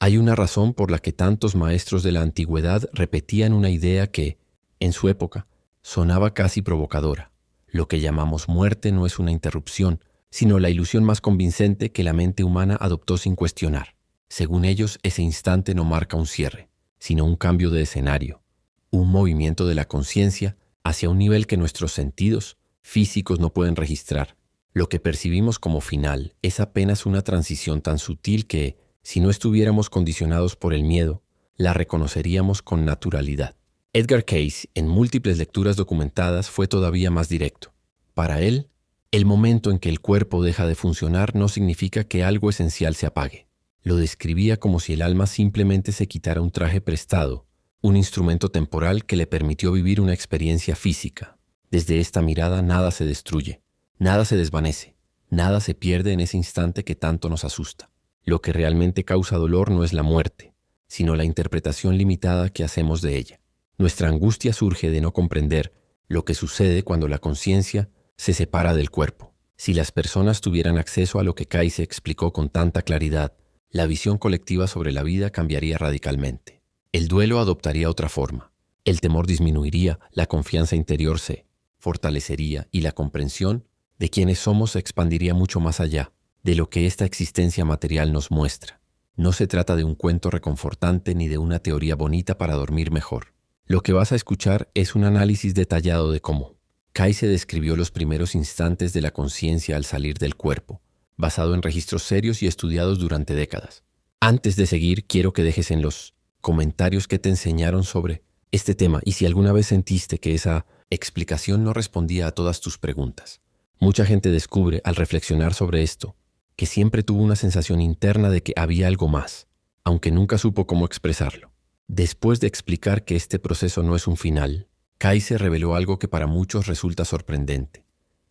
Hay una razón por la que tantos maestros de la antigüedad repetían una idea que, en su época, sonaba casi provocadora. Lo que llamamos muerte no es una interrupción, sino la ilusión más convincente que la mente humana adoptó sin cuestionar. Según ellos, ese instante no marca un cierre, sino un cambio de escenario, un movimiento de la conciencia hacia un nivel que nuestros sentidos físicos no pueden registrar. Lo que percibimos como final es apenas una transición tan sutil que, si no estuviéramos condicionados por el miedo, la reconoceríamos con naturalidad. Edgar Cayce, en múltiples lecturas documentadas, fue todavía más directo. Para él, el momento en que el cuerpo deja de funcionar no significa que algo esencial se apague. Lo describía como si el alma simplemente se quitara un traje prestado, un instrumento temporal que le permitió vivir una experiencia física. Desde esta mirada nada se destruye, nada se desvanece, nada se pierde en ese instante que tanto nos asusta. Lo que realmente causa dolor no es la muerte, sino la interpretación limitada que hacemos de ella. Nuestra angustia surge de no comprender lo que sucede cuando la conciencia se separa del cuerpo. Si las personas tuvieran acceso a lo que Cayce explicó con tanta claridad, la visión colectiva sobre la vida cambiaría radicalmente. El duelo adoptaría otra forma. El temor disminuiría, la confianza interior se fortalecería y la comprensión de quiénes somos se expandiría mucho más allá de lo que esta existencia material nos muestra. No se trata de un cuento reconfortante ni de una teoría bonita para dormir mejor. Lo que vas a escuchar es un análisis detallado de cómo Cayce describió los primeros instantes de la conciencia al salir del cuerpo, basado en registros serios y estudiados durante décadas. Antes de seguir, quiero que dejes en los comentarios qué te enseñaron sobre este tema y si alguna vez sentiste que esa explicación no respondía a todas tus preguntas. Mucha gente descubre, al reflexionar sobre esto, que siempre tuvo una sensación interna de que había algo más, aunque nunca supo cómo expresarlo. Después de explicar que este proceso no es un final, Cayce reveló algo que para muchos resulta sorprendente.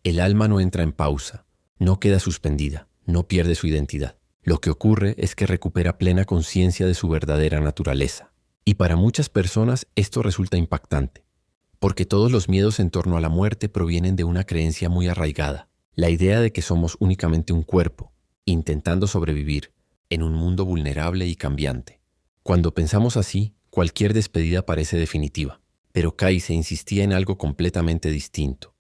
El alma no entra en pausa, no queda suspendida, no pierde su identidad. Lo que ocurre es que recupera plena conciencia de su verdadera naturaleza. Y para muchas personas esto resulta impactante, porque todos los miedos en torno a la muerte provienen de una creencia muy arraigada, la idea de que somos únicamente un cuerpo, intentando sobrevivir en un mundo vulnerable y cambiante. Cuando pensamos así, cualquier despedida parece definitiva, pero Cayce insistía en algo completamente distinto.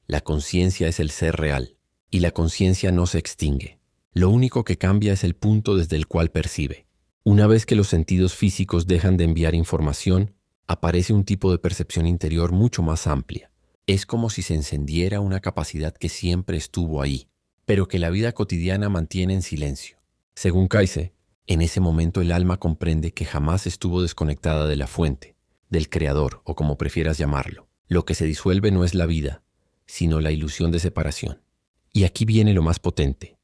La conciencia es el ser real, y la conciencia no se extingue. Lo único que cambia es el punto desde el cual percibe. Una vez que los sentidos físicos dejan de enviar información, aparece un tipo de percepción interior mucho más amplia. Es como si se encendiera una capacidad que siempre estuvo ahí, pero que la vida cotidiana mantiene en silencio. Según Cayce, en ese momento el alma comprende que jamás estuvo desconectada de la fuente, del creador o como prefieras llamarlo. Lo que se disuelve no es la vida, sino la ilusión de separación. Y aquí viene lo más potente.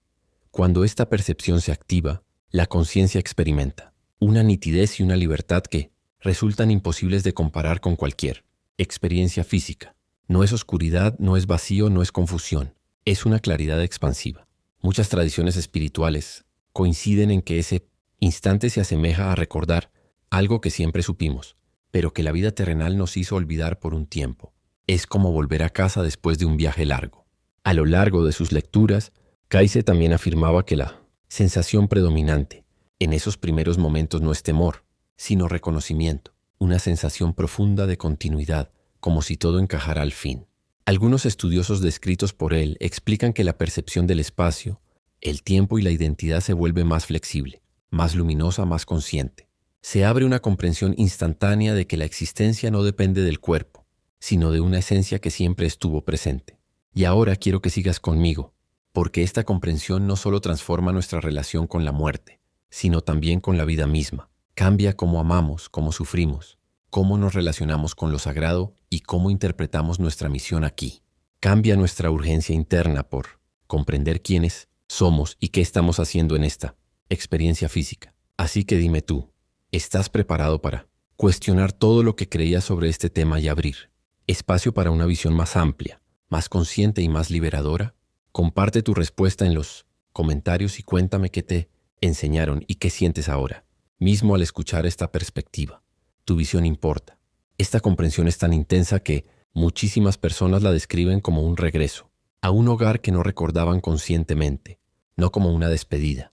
Cuando esta percepción se activa, la conciencia experimenta una nitidez y una libertad que resultan imposibles de comparar con cualquier experiencia física. No es oscuridad, no es vacío, no es confusión. Es una claridad expansiva. Muchas tradiciones espirituales coinciden en que ese instante se asemeja a recordar algo que siempre supimos, pero que la vida terrenal nos hizo olvidar por un tiempo. Es como volver a casa después de un viaje largo. A lo largo de sus lecturas, Cayce también afirmaba que la sensación predominante en esos primeros momentos no es temor, sino reconocimiento, una sensación profunda de continuidad, como si todo encajara al fin. Algunos estudiosos descritos por él explican que la percepción del espacio, el tiempo y la identidad se vuelve más flexible, más luminosa, más consciente. Se abre una comprensión instantánea de que la existencia no depende del cuerpo, sino de una esencia que siempre estuvo presente. Y ahora quiero que sigas conmigo, porque esta comprensión no solo transforma nuestra relación con la muerte, sino también con la vida misma. Cambia cómo amamos, cómo sufrimos, cómo nos relacionamos con lo sagrado y cómo interpretamos nuestra misión aquí. Cambia nuestra urgencia interna por comprender quiénes somos y qué estamos haciendo en esta experiencia física. Así que dime tú, ¿estás preparado para cuestionar todo lo que creías sobre este tema y abrir espacio para una visión más amplia, más consciente y más liberadora? Comparte tu respuesta en los comentarios y cuéntame qué te enseñaron y qué sientes ahora, mismo al escuchar esta perspectiva. Tu visión importa. Esta comprensión es tan intensa que muchísimas personas la describen como un regreso a un hogar que no recordaban conscientemente, no como una despedida.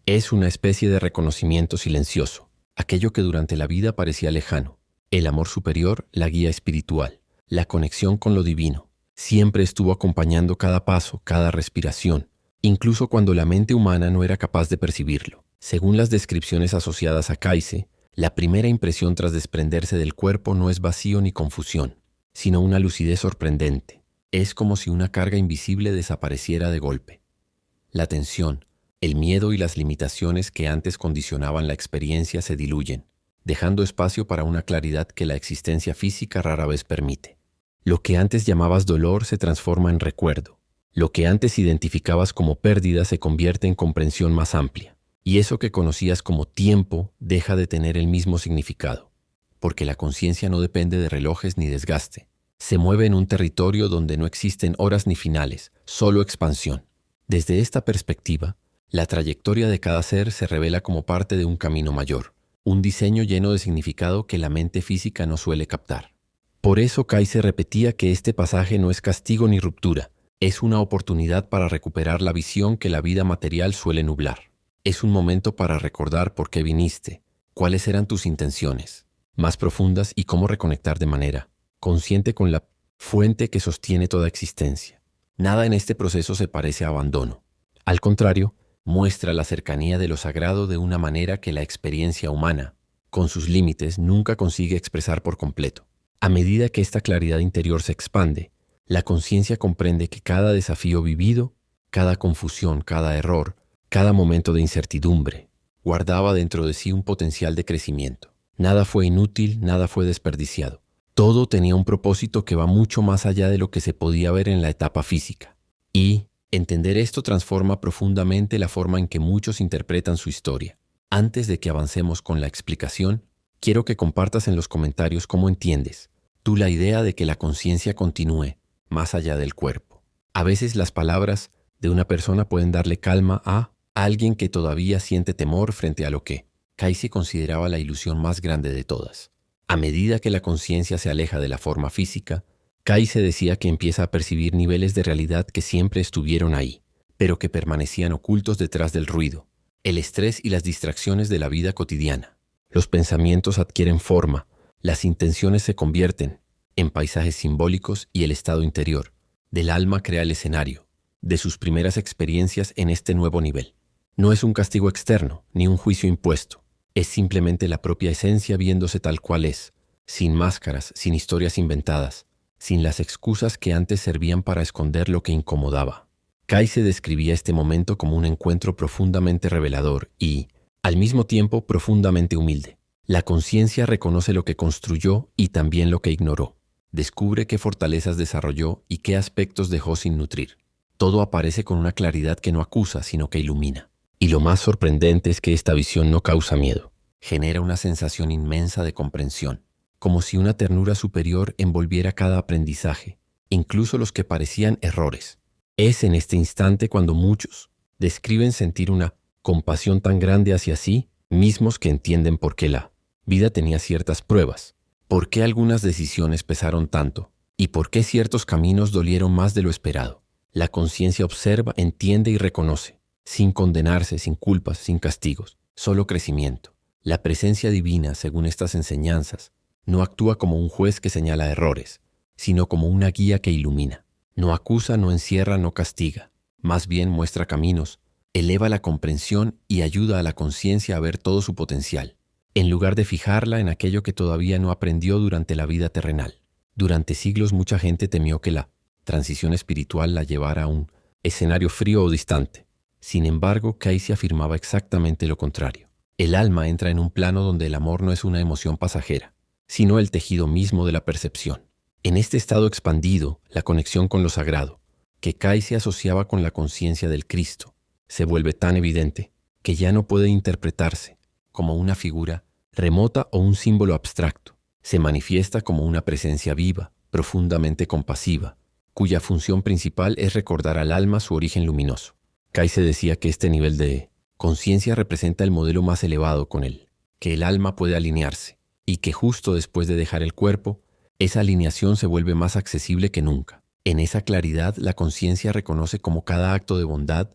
Es una especie de reconocimiento silencioso, aquello que durante la vida parecía lejano. El amor superior, la guía espiritual, la conexión con lo divino, siempre estuvo acompañando cada paso, cada respiración, incluso cuando la mente humana no era capaz de percibirlo. Según las descripciones asociadas a Kaize, la primera impresión tras desprenderse del cuerpo no es vacío ni confusión, sino una lucidez sorprendente. Es como si una carga invisible desapareciera de golpe. La tensión, el miedo y las limitaciones que antes condicionaban la experiencia se diluyen, dejando espacio para una claridad que la existencia física rara vez permite. Lo que antes llamabas dolor se transforma en recuerdo. Lo que antes identificabas como pérdida se convierte en comprensión más amplia. Y eso que conocías como tiempo deja de tener el mismo significado, porque la conciencia no depende de relojes ni desgaste. Se mueve en un territorio donde no existen horas ni finales, solo expansión. Desde esta perspectiva, la trayectoria de cada ser se revela como parte de un camino mayor, un diseño lleno de significado que la mente física no suele captar. Por eso Kaize repetía que este pasaje no es castigo ni ruptura, es una oportunidad para recuperar la visión que la vida material suele nublar. Es un momento para recordar por qué viniste, cuáles eran tus intenciones más profundas y cómo reconectar de manera consciente con la fuente que sostiene toda existencia. Nada en este proceso se parece a abandono. Al contrario, muestra la cercanía de lo sagrado de una manera que la experiencia humana, con sus límites, nunca consigue expresar por completo. A medida que esta claridad interior se expande, la conciencia comprende que cada desafío vivido, cada confusión, cada error, cada momento de incertidumbre, guardaba dentro de sí un potencial de crecimiento. Nada fue inútil, nada fue desperdiciado. Todo tenía un propósito que va mucho más allá de lo que se podía ver en la etapa física. Y entender esto transforma profundamente la forma en que muchos interpretan su historia. Antes de que avancemos con la explicación, quiero que compartas en los comentarios cómo entiendes tú la idea de que la conciencia continúe más allá del cuerpo. A veces las palabras de una persona pueden darle calma a alguien que todavía siente temor frente a lo que Kaize consideraba la ilusión más grande de todas. A medida que la conciencia se aleja de la forma física, Kaize decía que empieza a percibir niveles de realidad que siempre estuvieron ahí, pero que permanecían ocultos detrás del ruido, el estrés y las distracciones de la vida cotidiana. Los pensamientos adquieren forma, las intenciones se convierten en paisajes simbólicos y el estado interior del alma crea el escenario de sus primeras experiencias en este nuevo nivel. No es un castigo externo, ni un juicio impuesto. Es simplemente la propia esencia viéndose tal cual es, sin máscaras, sin historias inventadas, sin las excusas que antes servían para esconder lo que incomodaba. Kaize describía este momento como un encuentro profundamente revelador y, al mismo tiempo, profundamente humilde. La conciencia reconoce lo que construyó y también lo que ignoró. Descubre qué fortalezas desarrolló y qué aspectos dejó sin nutrir. Todo aparece con una claridad que no acusa, sino que ilumina. Y lo más sorprendente es que esta visión no causa miedo. Genera una sensación inmensa de comprensión, como si una ternura superior envolviera cada aprendizaje, incluso los que parecían errores. Es en este instante cuando muchos describen sentir una compasión tan grande hacia sí mismos que entienden por qué la vida tenía ciertas pruebas, por qué algunas decisiones pesaron tanto y por qué ciertos caminos dolieron más de lo esperado. La conciencia observa, entiende y reconoce, sin condenarse, sin culpas, sin castigos, solo crecimiento. La presencia divina, según estas enseñanzas, no actúa como un juez que señala errores, sino como una guía que ilumina. No acusa, no encierra, no castiga. Más bien muestra caminos, eleva la comprensión y ayuda a la conciencia a ver todo su potencial, en lugar de fijarla en aquello que todavía no aprendió durante la vida terrenal. Durante siglos mucha gente temió que la transición espiritual la llevara a un escenario frío o distante. Sin embargo, Kaize afirmaba exactamente lo contrario. El alma entra en un plano donde el amor no es una emoción pasajera, sino el tejido mismo de la percepción. En este estado expandido, la conexión con lo sagrado, que Kaize asociaba con la conciencia del Cristo, se vuelve tan evidente que ya no puede interpretarse como una figura remota o un símbolo abstracto. Se manifiesta como una presencia viva, profundamente compasiva, cuya función principal es recordar al alma su origen luminoso. Kaize decía que este nivel de conciencia representa el modelo más elevado con el que el alma puede alinearse, y que justo después de dejar el cuerpo, esa alineación se vuelve más accesible que nunca. En esa claridad, la conciencia reconoce cómo cada acto de bondad,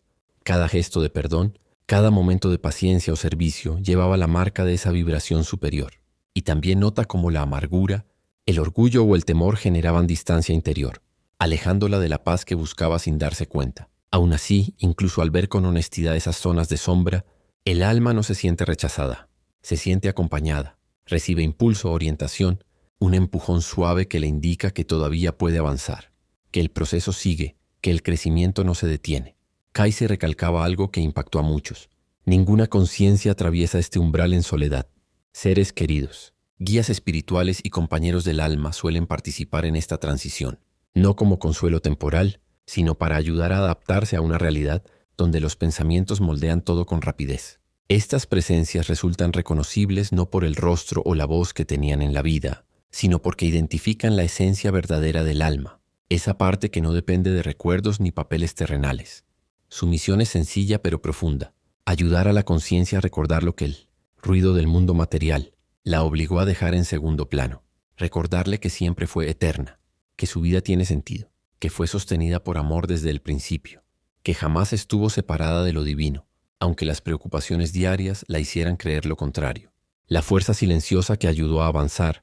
cada gesto de perdón, Cada momento de paciencia o servicio llevaba la marca de esa vibración superior. Y también nota cómo la amargura, el orgullo o el temor generaban distancia interior, alejándola de la paz que buscaba sin darse cuenta. Aún así, incluso al ver con honestidad esas zonas de sombra, el alma no se siente rechazada, se siente acompañada, recibe impulso o orientación, un empujón suave que le indica que todavía puede avanzar, que el proceso sigue, que el crecimiento no se detiene. Kaiser recalcaba algo que impactó a muchos. Ninguna conciencia atraviesa este umbral en soledad. Seres queridos, guías espirituales y compañeros del alma suelen participar en esta transición, no como consuelo temporal, sino para ayudar a adaptarse a una realidad donde los pensamientos moldean todo con rapidez. Estas presencias resultan reconocibles no por el rostro o la voz que tenían en la vida, sino porque identifican la esencia verdadera del alma, esa parte que no depende de recuerdos ni papeles terrenales. Su misión es sencilla pero profunda: ayudar a la conciencia a recordar lo que el ruido del mundo material la obligó a dejar en segundo plano. Recordarle que siempre fue eterna, que su vida tiene sentido, que fue sostenida por amor desde el principio, que jamás estuvo separada de lo divino, aunque las preocupaciones diarias la hicieran creer lo contrario. La fuerza silenciosa que ayudó a avanzar,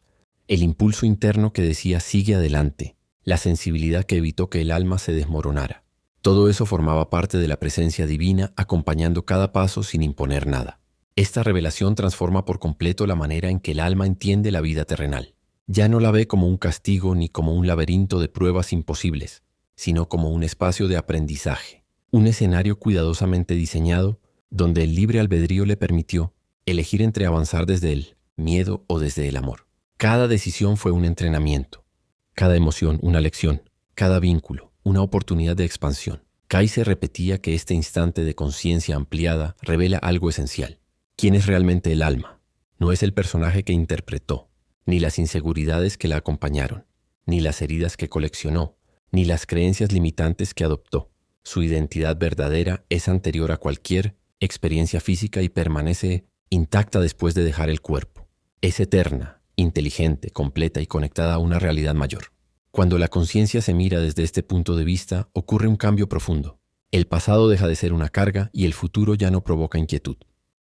el impulso interno que decía sigue adelante, la sensibilidad que evitó que el alma se desmoronara. Todo eso formaba parte de la presencia divina, acompañando cada paso sin imponer nada. Esta revelación transforma por completo la manera en que el alma entiende la vida terrenal. Ya no la ve como un castigo ni como un laberinto de pruebas imposibles, sino como un espacio de aprendizaje, un escenario cuidadosamente diseñado donde el libre albedrío le permitió elegir entre avanzar desde el miedo o desde el amor. Cada decisión fue un entrenamiento, cada emoción una lección, cada vínculo una oportunidad de expansión. Kaiser repetía que este instante de conciencia ampliada revela algo esencial. ¿Quién es realmente el alma? No es el personaje que interpretó, ni las inseguridades que la acompañaron, ni las heridas que coleccionó, ni las creencias limitantes que adoptó. Su identidad verdadera es anterior a cualquier experiencia física y permanece intacta después de dejar el cuerpo. Es eterna, inteligente, completa y conectada a una realidad mayor. Cuando la conciencia se mira desde este punto de vista, ocurre un cambio profundo. El pasado deja de ser una carga y el futuro ya no provoca inquietud.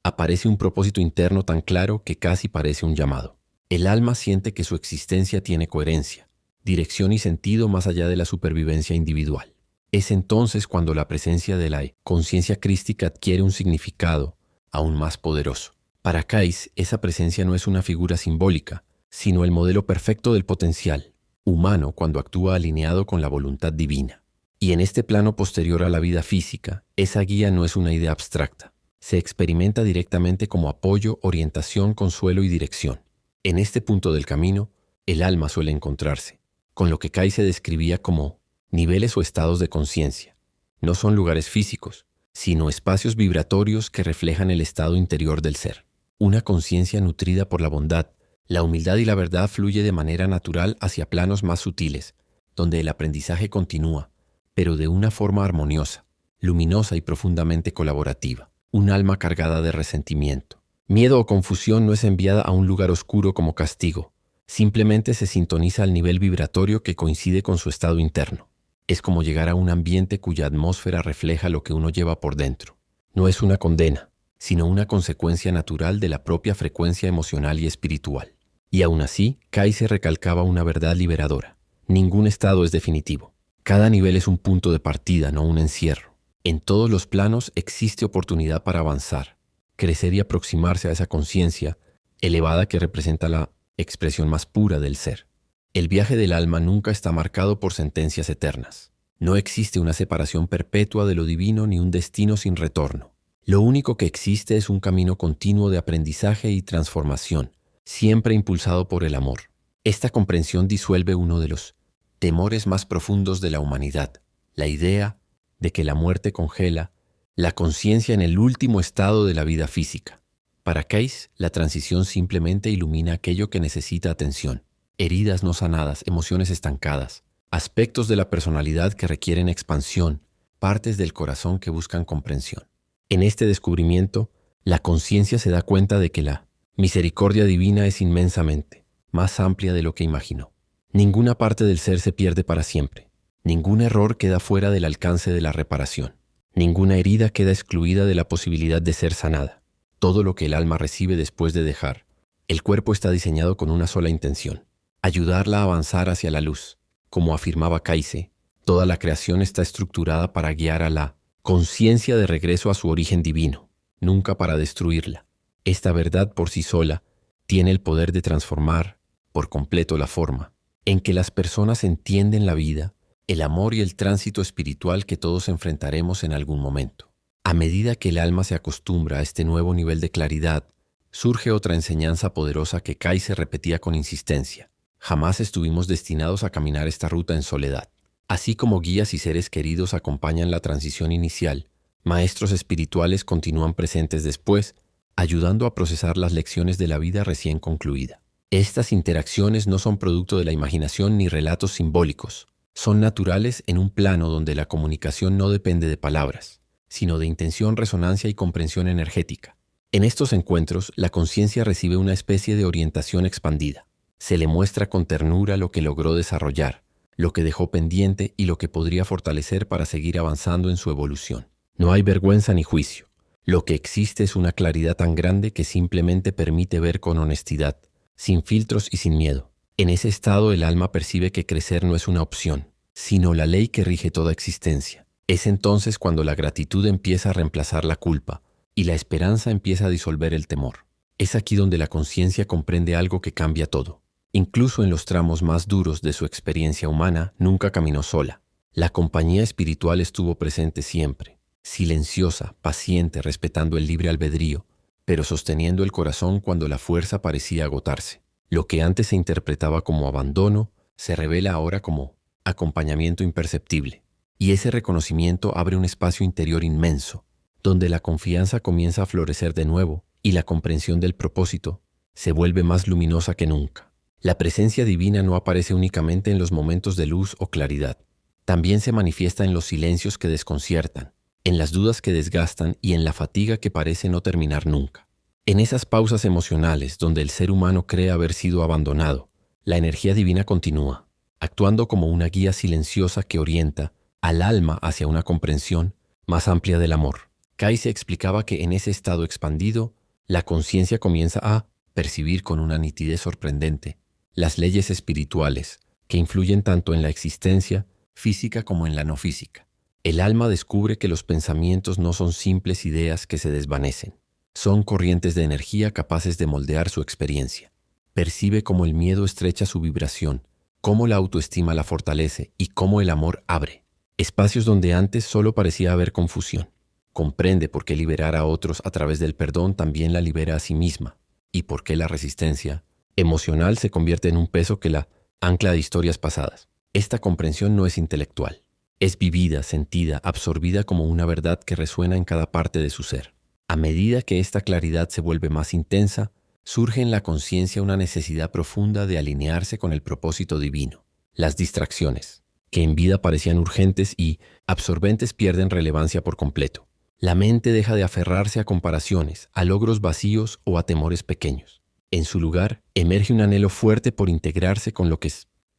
Aparece un propósito interno tan claro que casi parece un llamado. El alma siente que su existencia tiene coherencia, dirección y sentido más allá de la supervivencia individual. Es entonces cuando la presencia de la conciencia crística adquiere un significado aún más poderoso. Para Kais, esa presencia no es una figura simbólica, sino el modelo perfecto del potencial humano cuando actúa alineado con la voluntad divina. Y en este plano posterior a la vida física, esa guía no es una idea abstracta. Se experimenta directamente como apoyo, orientación, consuelo y dirección. En este punto del camino, el alma suele encontrarse con lo que Kaiser describía como niveles o estados de conciencia. No son lugares físicos, sino espacios vibratorios que reflejan el estado interior del ser. Una conciencia nutrida por la bondad, la humildad y la verdad fluye de manera natural hacia planos más sutiles, donde el aprendizaje continúa, pero de una forma armoniosa, luminosa y profundamente colaborativa. Un alma cargada de resentimiento, miedo o confusión no es enviada a un lugar oscuro como castigo, simplemente se sintoniza al nivel vibratorio que coincide con su estado interno. Es como llegar a un ambiente cuya atmósfera refleja lo que uno lleva por dentro. No es una condena, sino una consecuencia natural de la propia frecuencia emocional y espiritual. Y aún así, Kaiser recalcaba una verdad liberadora. Ningún estado es definitivo. Cada nivel es un punto de partida, no un encierro. En todos los planos existe oportunidad para avanzar, crecer y aproximarse a esa conciencia elevada que representa la expresión más pura del ser. El viaje del alma nunca está marcado por sentencias eternas. No existe una separación perpetua de lo divino ni un destino sin retorno. Lo único que existe es un camino continuo de aprendizaje y transformación, siempre impulsado por el amor. Esta comprensión disuelve uno de los temores más profundos de la humanidad, la idea de que la muerte congela la conciencia en el último estado de la vida física. Para Kais, la transición simplemente ilumina aquello que necesita atención. Heridas no sanadas, emociones estancadas, aspectos de la personalidad que requieren expansión, partes del corazón que buscan comprensión. En este descubrimiento, la conciencia se da cuenta de que la misericordia divina es inmensamente más amplia de lo que imaginó. Ninguna parte del ser se pierde para siempre. Ningún error queda fuera del alcance de la reparación. Ninguna herida queda excluida de la posibilidad de ser sanada. Todo lo que el alma recibe después de dejar, el cuerpo está diseñado con una sola intención: ayudarla a avanzar hacia la luz. Como afirmaba Kaize, toda la creación está estructurada para guiar a la conciencia de regreso a su origen divino, nunca para destruirla. Esta verdad por sí sola tiene el poder de transformar por completo la forma en que las personas entienden la vida, el amor y el tránsito espiritual que todos enfrentaremos en algún momento. A medida que el alma se acostumbra a este nuevo nivel de claridad, surge otra enseñanza poderosa que Kaize repetía con insistencia: jamás estuvimos destinados a caminar esta ruta en soledad. Así como guías y seres queridos acompañan la transición inicial, maestros espirituales continúan presentes después, ayudando a procesar las lecciones de la vida recién concluida. Estas interacciones no son producto de la imaginación ni relatos simbólicos. Son naturales en un plano donde la comunicación no depende de palabras, sino de intención, resonancia y comprensión energética. En estos encuentros, la conciencia recibe una especie de orientación expandida. Se le muestra con ternura lo que logró desarrollar, lo que dejó pendiente y lo que podría fortalecer para seguir avanzando en su evolución. No hay vergüenza ni juicio. Lo que existe es una claridad tan grande que simplemente permite ver con honestidad, sin filtros y sin miedo. En ese estado el alma percibe que crecer no es una opción, sino la ley que rige toda existencia. Es entonces cuando la gratitud empieza a reemplazar la culpa y la esperanza empieza a disolver el temor. Es aquí donde la conciencia comprende algo que cambia todo. Incluso en los tramos más duros de su experiencia humana, nunca caminó sola. La compañía espiritual estuvo presente siempre, silenciosa, paciente, respetando el libre albedrío, pero sosteniendo el corazón cuando la fuerza parecía agotarse. Lo que antes se interpretaba como abandono se revela ahora como acompañamiento imperceptible. Y ese reconocimiento abre un espacio interior inmenso, donde la confianza comienza a florecer de nuevo y la comprensión del propósito se vuelve más luminosa que nunca. La presencia divina no aparece únicamente en los momentos de luz o claridad. También se manifiesta en los silencios que desconciertan, en las dudas que desgastan y en la fatiga que parece no terminar nunca. En esas pausas emocionales donde el ser humano cree haber sido abandonado, la energía divina continúa, actuando como una guía silenciosa que orienta al alma hacia una comprensión más amplia del amor. Kaize explicaba que en ese estado expandido, la conciencia comienza a percibir con una nitidez sorprendente las leyes espirituales que influyen tanto en la existencia física como en la no física. El alma descubre que los pensamientos no son simples ideas que se desvanecen. Son corrientes de energía capaces de moldear su experiencia. Percibe cómo el miedo estrecha su vibración, cómo la autoestima la fortalece y cómo el amor abre espacios donde antes solo parecía haber confusión. Comprende por qué liberar a otros a través del perdón también la libera a sí misma y por qué la resistencia emocional se convierte en un peso que la ancla de historias pasadas. Esta comprensión no es intelectual. Es vivida, sentida, absorbida como una verdad que resuena en cada parte de su ser. A medida que esta claridad se vuelve más intensa, surge en la conciencia una necesidad profunda de alinearse con el propósito divino. Las distracciones, que en vida parecían urgentes y absorbentes, pierden relevancia por completo. La mente deja de aferrarse a comparaciones, a logros vacíos o a temores pequeños. En su lugar, emerge un anhelo fuerte por integrarse con lo que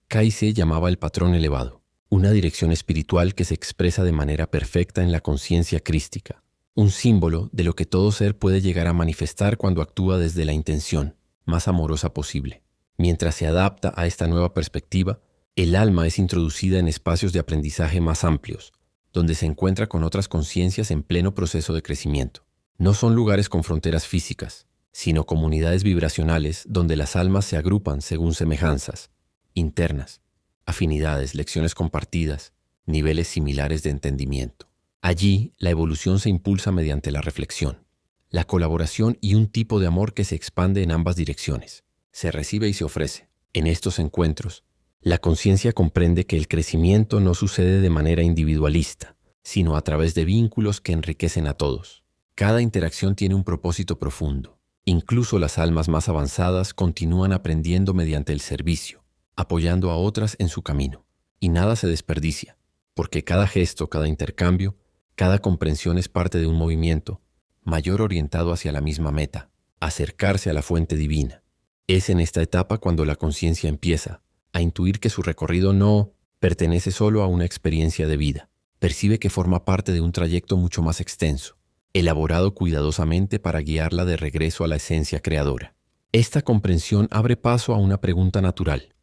Kaize llamaba el patrón elevado, una dirección espiritual que se expresa de manera perfecta en la conciencia crística. Un símbolo de lo que todo ser puede llegar a manifestar cuando actúa desde la intención más amorosa posible. Mientras se adapta a esta nueva perspectiva, el alma es introducida en espacios de aprendizaje más amplios, donde se encuentra con otras conciencias en pleno proceso de crecimiento. No son lugares con fronteras físicas, sino comunidades vibracionales donde las almas se agrupan según semejanzas internas, afinidades, lecciones compartidas, niveles similares de entendimiento. Allí, la evolución se impulsa mediante la reflexión, la colaboración y un tipo de amor que se expande en ambas direcciones. Se recibe y se ofrece. En estos encuentros, la conciencia comprende que el crecimiento no sucede de manera individualista, sino a través de vínculos que enriquecen a todos. Cada interacción tiene un propósito profundo. Incluso las almas más avanzadas continúan aprendiendo mediante el servicio, apoyando a otras en su camino. Y nada se desperdicia, porque cada gesto, cada intercambio, cada comprensión es parte de un movimiento mayor orientado hacia la misma meta, acercarse a la fuente divina. Es en esta etapa cuando la conciencia empieza a intuir que su recorrido no pertenece solo a una experiencia de vida, Percibe que forma parte de un trayecto mucho más extenso, elaborado cuidadosamente para guiarla de regreso a la esencia creadora. Esta comprensión abre paso a una pregunta natural.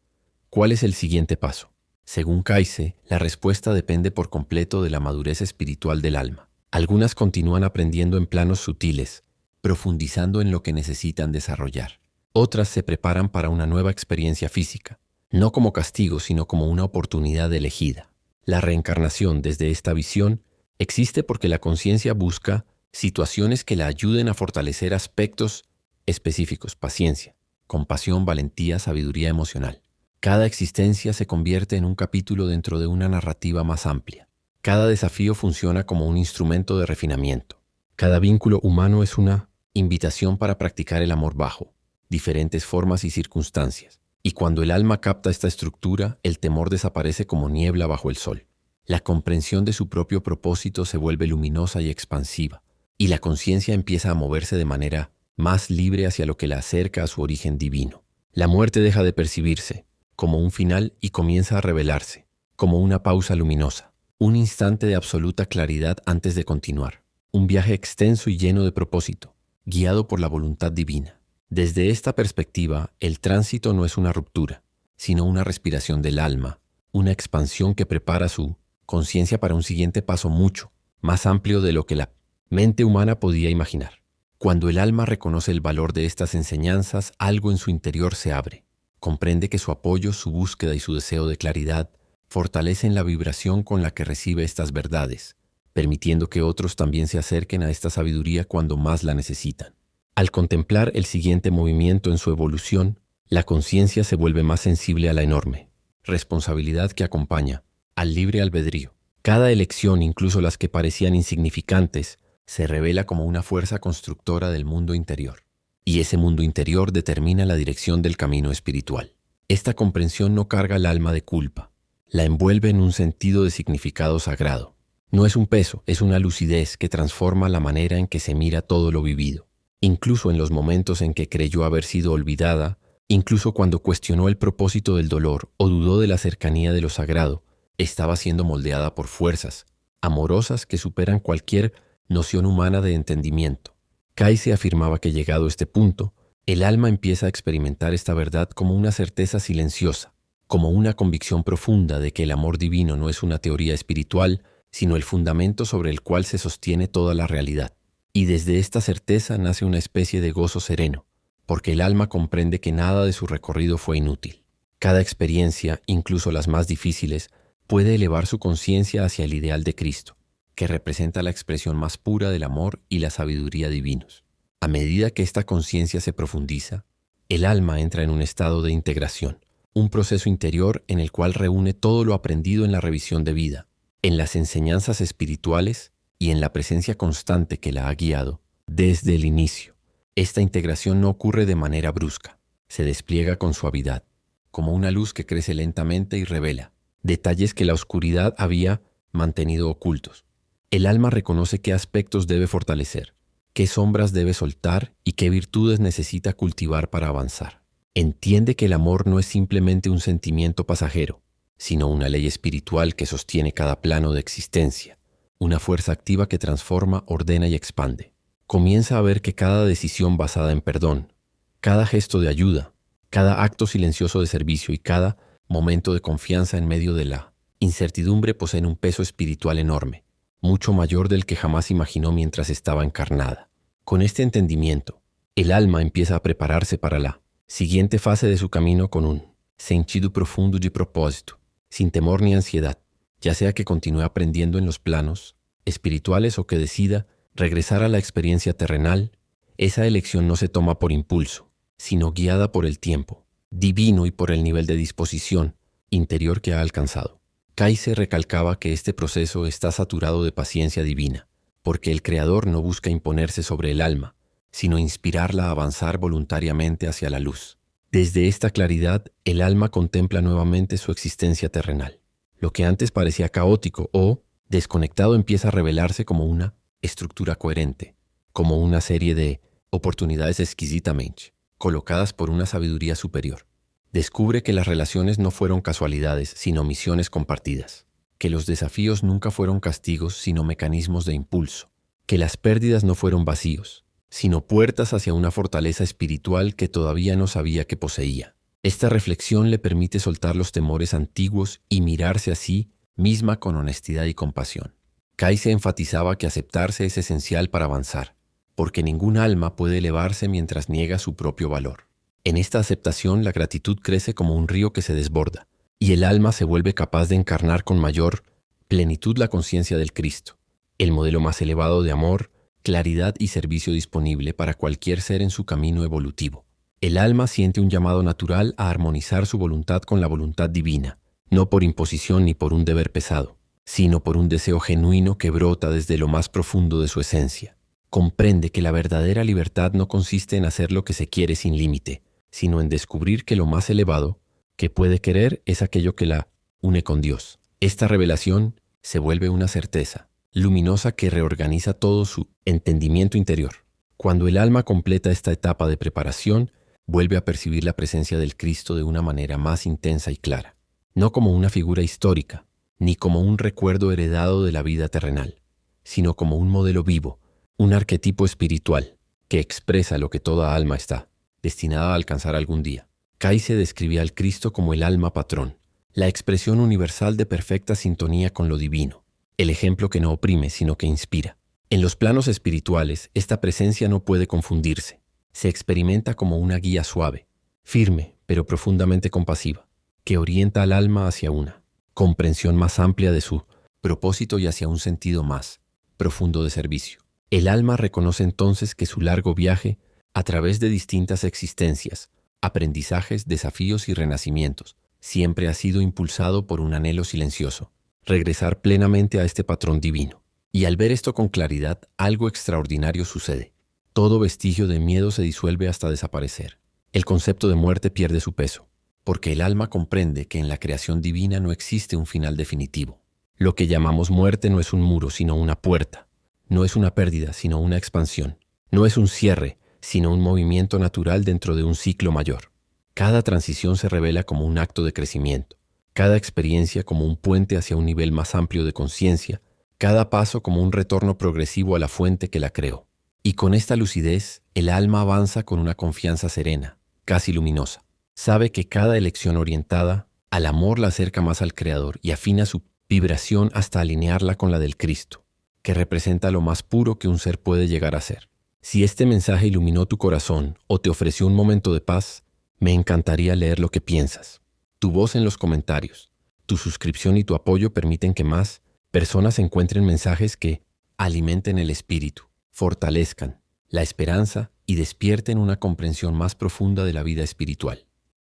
¿Cuál es el siguiente paso? Según Kaize, la respuesta depende por completo de la madurez espiritual del alma. Algunas continúan aprendiendo en planos sutiles, profundizando en lo que necesitan desarrollar. Otras se preparan para una nueva experiencia física, no como castigo, sino como una oportunidad elegida. La reencarnación, desde esta visión, existe porque la conciencia busca situaciones que la ayuden a fortalecer aspectos específicos: paciencia, compasión, valentía, sabiduría emocional. Cada existencia se convierte en un capítulo dentro de una narrativa más amplia. Cada desafío funciona como un instrumento de refinamiento. Cada vínculo humano es una invitación para practicar el amor bajo diferentes formas y circunstancias. Y cuando el alma capta esta estructura, el temor desaparece como niebla bajo el sol. La comprensión de su propio propósito se vuelve luminosa y expansiva, y la conciencia empieza a moverse de manera más libre hacia lo que la acerca a su origen divino. La muerte deja de percibirse como un final y comienza a revelarse como una pausa luminosa, un instante de absoluta claridad antes de continuar, un viaje extenso y lleno de propósito, guiado por la voluntad divina. Desde esta perspectiva, el tránsito no es una ruptura, sino una respiración del alma, una expansión que prepara su conciencia para un siguiente paso mucho más amplio de lo que la mente humana podía imaginar. Cuando el alma reconoce el valor de estas enseñanzas, algo en su interior se abre. Comprende que su apoyo, su búsqueda y su deseo de claridad fortalecen la vibración con la que recibe estas verdades, permitiendo que otros también se acerquen a esta sabiduría cuando más la necesitan. Al contemplar el siguiente movimiento en su evolución, la conciencia se vuelve más sensible a la enorme responsabilidad que acompaña al libre albedrío. Cada elección, incluso las que parecían insignificantes, se revela como una fuerza constructora del mundo interior. Y ese mundo interior determina la dirección del camino espiritual. Esta comprensión no carga el alma de culpa, la envuelve en un sentido de significado sagrado. No es un peso, es una lucidez que transforma la manera en que se mira todo lo vivido. Incluso en los momentos en que creyó haber sido olvidada, incluso cuando cuestionó el propósito del dolor o dudó de la cercanía de lo sagrado, estaba siendo moldeada por fuerzas amorosas que superan cualquier noción humana de entendimiento. Kaize afirmaba que llegado a este punto, el alma empieza a experimentar esta verdad como una certeza silenciosa, como una convicción profunda de que el amor divino no es una teoría espiritual, sino el fundamento sobre el cual se sostiene toda la realidad. Y desde esta certeza nace una especie de gozo sereno, porque el alma comprende que nada de su recorrido fue inútil. Cada experiencia, incluso las más difíciles, puede elevar su conciencia hacia el ideal de Cristo, que representa la expresión más pura del amor y la sabiduría divinos. A medida que esta conciencia se profundiza, el alma entra en un estado de integración, un proceso interior en el cual reúne todo lo aprendido en la revisión de vida, en las enseñanzas espirituales y en la presencia constante que la ha guiado desde el inicio. Esta integración no ocurre de manera brusca, se despliega con suavidad, como una luz que crece lentamente y revela detalles que la oscuridad había mantenido ocultos. El alma reconoce qué aspectos debe fortalecer, qué sombras debe soltar y qué virtudes necesita cultivar para avanzar. Entiende que el amor no es simplemente un sentimiento pasajero, sino una ley espiritual que sostiene cada plano de existencia, una fuerza activa que transforma, ordena y expande. Comienza a ver que cada decisión basada en perdón, cada gesto de ayuda, cada acto silencioso de servicio y cada momento de confianza en medio de la incertidumbre poseen un peso espiritual enorme, mucho mayor del que jamás imaginó mientras estaba encarnada. Con este entendimiento, el alma empieza a prepararse para la siguiente fase de su camino con un sentido profundo de propósito, sin temor ni ansiedad, ya sea que continúe aprendiendo en los planos espirituales o que decida regresar a la experiencia terrenal. Esa elección no se toma por impulso, sino guiada por el tiempo divino y por el nivel de disposición interior que ha alcanzado. Kaize recalcaba que este proceso está saturado de paciencia divina, porque el Creador no busca imponerse sobre el alma, sino inspirarla a avanzar voluntariamente hacia la luz. Desde esta claridad, el alma contempla nuevamente su existencia terrenal. Lo que antes parecía caótico o desconectado empieza a revelarse como una estructura coherente, como una serie de oportunidades exquisitamente colocadas por una sabiduría superior. Descubre que las relaciones no fueron casualidades, sino misiones compartidas. que los desafíos nunca fueron castigos sino mecanismos de impulso, que las pérdidas no fueron vacíos, sino puertas hacia una fortaleza espiritual que todavía no sabía que poseía. Esta reflexión le permite soltar los temores antiguos y mirarse a sí misma con honestidad y compasión. Kayse enfatizaba que aceptarse es esencial para avanzar, porque ningún alma puede elevarse mientras niega su propio valor. En esta aceptación, la gratitud crece como un río que se desborda, y el alma se vuelve capaz de encarnar con mayor plenitud la conciencia del Cristo, el modelo más elevado de amor, claridad y servicio disponible para cualquier ser en su camino evolutivo. El alma siente un llamado natural a armonizar su voluntad con la voluntad divina, no por imposición ni por un deber pesado, sino por un deseo genuino que brota desde lo más profundo de su esencia. Comprende que la verdadera libertad no consiste en hacer lo que se quiere sin límite, sino en descubrir que lo más elevado que puede querer es aquello que la une con Dios. Esta revelación se vuelve una certeza luminosa que reorganiza todo su entendimiento interior. Cuando el alma completa esta etapa de preparación, vuelve a percibir la presencia del Cristo de una manera más intensa y clara, no como una figura histórica, ni como un recuerdo heredado de la vida terrenal, sino como un modelo vivo, un arquetipo espiritual que expresa lo que toda alma está destinada a alcanzar algún día. Kayse describía al Cristo como el alma patrón, la expresión universal de perfecta sintonía con lo divino, el ejemplo que no oprime sino que inspira. En los planos espirituales, esta presencia no puede confundirse. Se experimenta como una guía suave, firme pero profundamente compasiva, que orienta al alma hacia una comprensión más amplia de su propósito y hacia un sentido más profundo de servicio. El alma reconoce entonces que su largo viaje, a través de distintas existencias, aprendizajes, desafíos y renacimientos, siempre ha sido impulsado por un anhelo silencioso, regresar plenamente a este patrón divino. Y al ver esto con claridad, algo extraordinario sucede. Todo vestigio de miedo se disuelve hasta desaparecer. El concepto de muerte pierde su peso, porque el alma comprende que en la creación divina no existe un final definitivo. Lo que llamamos muerte no es un muro, sino una puerta. No es una pérdida, sino una expansión. No es un cierre, sino un movimiento natural dentro de un ciclo mayor. Cada transición se revela como un acto de crecimiento, cada experiencia como un puente hacia un nivel más amplio de conciencia, cada paso como un retorno progresivo a la fuente que la creó. Y con esta lucidez, el alma avanza con una confianza serena, casi luminosa. Sabe que cada elección orientada al amor la acerca más al Creador y afina su vibración hasta alinearla con la del Cristo, que representa lo más puro que un ser puede llegar a ser. Si este mensaje iluminó tu corazón o te ofreció un momento de paz, me encantaría leer lo que piensas. Tu voz en los comentarios, tu suscripción y tu apoyo permiten que más personas encuentren mensajes que alimenten el espíritu, fortalezcan la esperanza y despierten una comprensión más profunda de la vida espiritual.